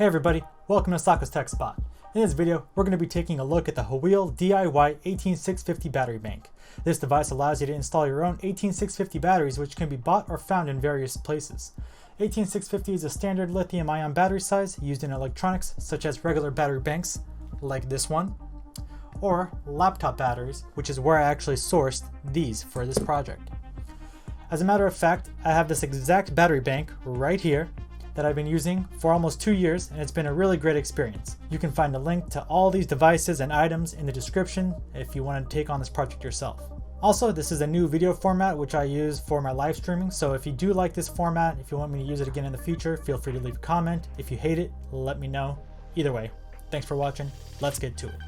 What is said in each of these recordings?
Hey everybody, welcome to Saka's Tech Spot. In this video, we're going to be taking a look at the Heuil DIY 18650 battery bank. This device allows you to install your own 18650 batteries, which can be bought or found in various places. 18650 is a standard lithium-ion battery size used in electronics such as regular battery banks, like this one, or laptop batteries, which is where I actually sourced these for this project. As a matter of fact, I have this exact battery bank right here that I've been using for almost 2 years, and it's been a really great experience. You can find a link to all these devices and items in the description if you want to take on this project yourself. Also, this is a new video format which I use for my live streaming, so if you do like this format, if you want me to use it again in the future, feel free to leave a comment. If you hate it, let me know. Either way, thanks for watching. Let's get to it.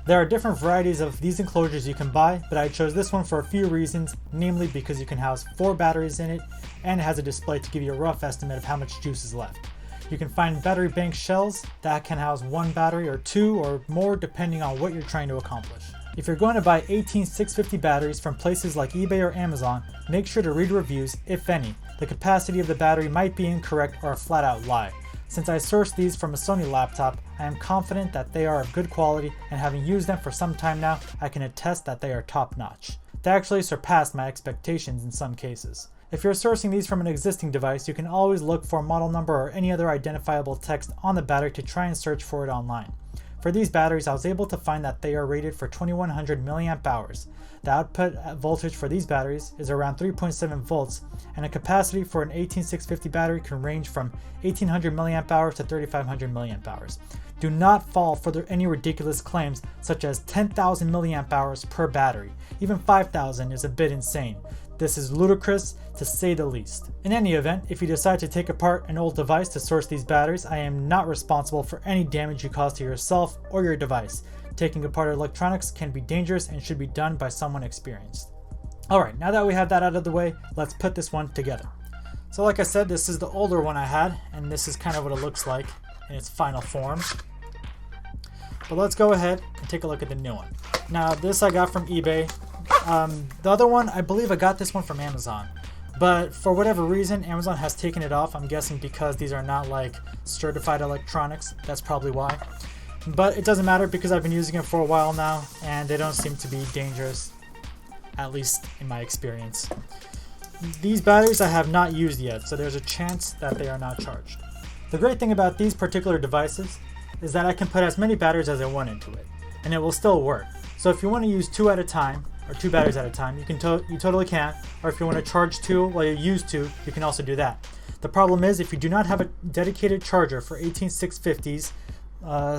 There are different varieties of these enclosures you can buy, but I chose this one for a few reasons, namely because you can house 4 batteries in it and it has a display to give you a rough estimate of how much juice is left. You can find battery bank shells that can house 1 battery or 2 or more depending on what you're trying to accomplish. If you're going to buy 18650 batteries from places like eBay or Amazon, make sure to read reviews, if any. The capacity of the battery might be incorrect or a flat out lie. Since I sourced these from a Sony laptop, I am confident that they are of good quality, and having used them for some time now, I can attest that they are top notch. They actually surpassed my expectations in some cases. If you're sourcing these from an existing device, you can always look for a model number or any other identifiable text on the battery to try and search for it online. For these batteries, I was able to find that they are rated for 2100 mAh. The output voltage for these batteries is around 3.7 volts, and a capacity for an 18650 battery can range from 1800 mAh to 3500 mAh. Do not fall for any ridiculous claims such as 10,000 mAh per battery. Even 5,000 is a bit insane. This is ludicrous to say the least. In any event, if you decide to take apart an old device to source these batteries, I am not responsible for any damage you cause to yourself or your device. Taking apart electronics can be dangerous and should be done by someone experienced. Alright, now that we have that out of the way, let's put this one together. So like I said, this is the older one I had, and this is kind of what it looks like in its final form. But let's go ahead and take a look at the new one. Now this I got from eBay. The other one, I believe I got this one from Amazon, but for whatever reason Amazon has taken it off. I'm guessing because these are not like certified electronics. That's probably why, but it doesn't matter because I've been using it for a while now and they don't seem to be dangerous, at least in my experience. These batteries I have not used yet, so there's a chance that they are not charged. The great thing about these particular devices is that I can put as many batteries as I want into it and it will still work. So if you want to use 2 at a time, or 2 batteries at a time, you totally can. Or if you want to charge 2 while you use 2, you can also do that. The problem is if you do not have a dedicated charger for 18650s,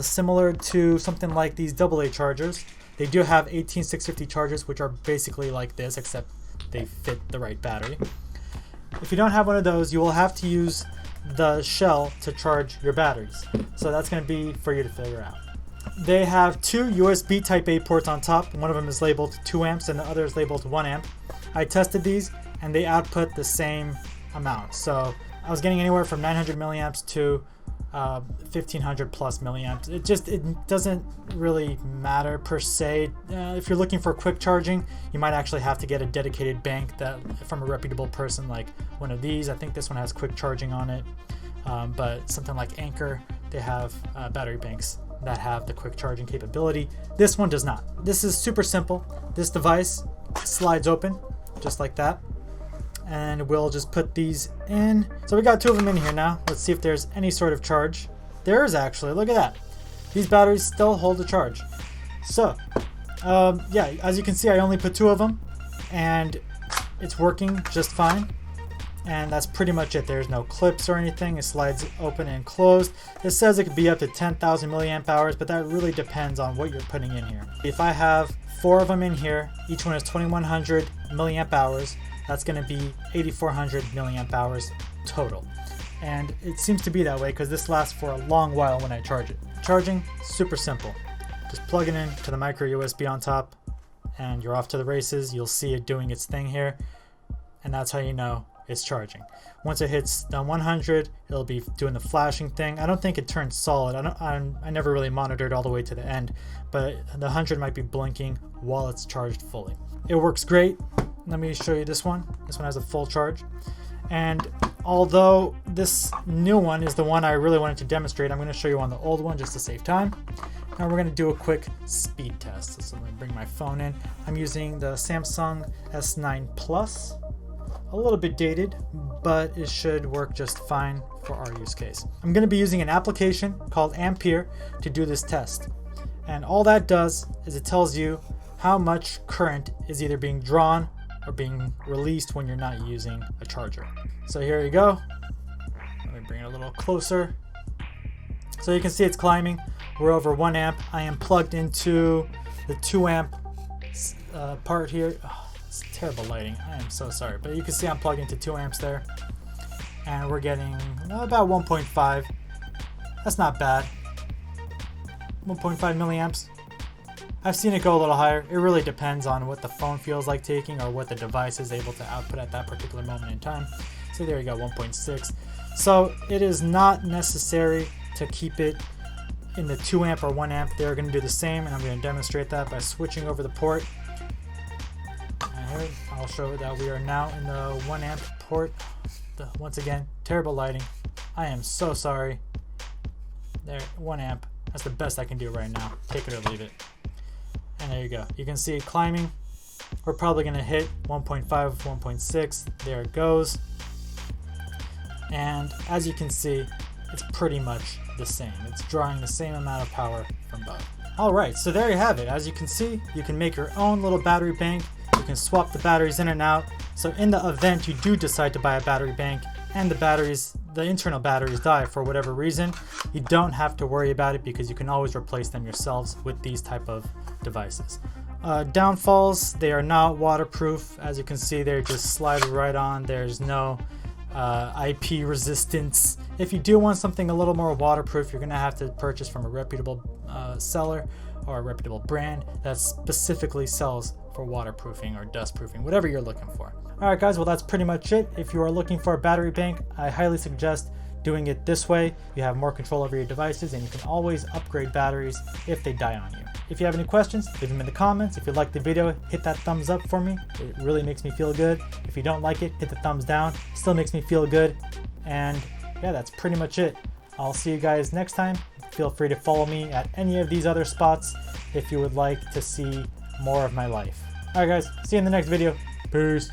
similar to something like these AA chargers, they do have 18650 chargers which are basically like this, except they fit the right battery. If you don't have one of those, you will have to use the shell to charge your batteries. So that's going to be for you to figure out. They have 2 USB Type A ports on top. One of them is labeled 2 amps and the other is labeled 1 amp. I tested these and they output the same amount. So I was getting anywhere from 900 milliamps to 1500 plus milliamps. It doesn't really matter per se. If you're looking for quick charging, you might actually have to get a dedicated bank from a reputable person like one of these. I think this one has quick charging on it. But something like Anker, they have battery banks that have the quick charging capability. This one does not. This is super simple. This device slides open just like that, and we'll just put these in. So we got 2 of them in here now. Let's see if there's any sort of charge. There is actually. Look at that. These batteries still hold a charge. So yeah, as you can see, I only put 2 of them and it's working just fine. And that's pretty much it. There's no clips or anything. It slides open and closed. It says it could be up to 10,000 milliamp hours, but that really depends on what you're putting in here. If I have 4 of them in here, each one is 2100 milliamp hours. That's going to be 8400 milliamp hours total. And it seems to be that way because this lasts for a long while when I charge it. Charging, super simple. Just plug it in to the micro USB on top and you're off to the races. You'll see it doing its thing here. And that's how you know it's charging. Once it hits the 100, it'll be doing the flashing thing. I don't think it turns solid. I never really monitored all the way to the end, but the 100 might be blinking while it's charged fully. It works great. Let me show you this one. This one has a full charge. And although this new one is the one I really wanted to demonstrate, I'm going to show you on the old one just to save time. Now we're going to do a quick speed test. So I'm going to bring my phone in. I'm using the Samsung S9 Plus. A little bit dated, but it should work just fine for our use case. I'm going to be using an application called Ampere to do this test. And all that does is it tells you how much current is either being drawn or being released when you're not using a charger. So here you go. Let me bring it a little closer. So you can see it's climbing. We're over 1 amp. I am plugged into the 2 amp part here. Oh, it's terrible lighting. I am so sorry. But you can see I'm plugged into 2 amps there. And we're getting about 1.5. That's not bad. 1.5 milliamps. I've seen it go a little higher. It really depends on what the phone feels like taking or what the device is able to output at that particular moment in time. So there you go, 1.6. So it is not necessary to keep it in the 2 amp or 1 amp. They're going to do the same, and I'm going to demonstrate that by switching over the port. And here, I'll show that we are now in the 1 amp port. Once again, terrible lighting. I am so sorry. There, 1 amp. That's the best I can do right now. Take it or leave it. And there you go. You can see it climbing. We're probably going to hit 1.5, 1.6. There it goes. And as you can see, it's pretty much the same. It's drawing the same amount of power from both. Alright, so there you have it. As you can see, you can make your own little battery bank. You can swap the batteries in and out. So in the event you do decide to buy a battery bank and the internal batteries die for whatever reason, you don't have to worry about it because you can always replace them yourselves with these type of devices. Downfalls, they are not waterproof. As you can see, they just slide right on. There's no IP resistance. If you do want something a little more waterproof, you're going to have to purchase from a reputable seller or a reputable brand that specifically sells for waterproofing or dustproofing, whatever you're looking for. Alright guys, well that's pretty much it. If you are looking for a battery bank, I highly suggest doing it this way. You have more control over your devices and you can always upgrade batteries if they die on you. If you have any questions, leave them in the comments. If you liked the video, hit that thumbs up for me. It really makes me feel good. If you don't like it, hit the thumbs down. It still makes me feel good. And yeah, that's pretty much it. I'll see you guys next time. Feel free to follow me at any of these other spots if you would like to see more of my life. Alright guys, see you in the next video. Peace.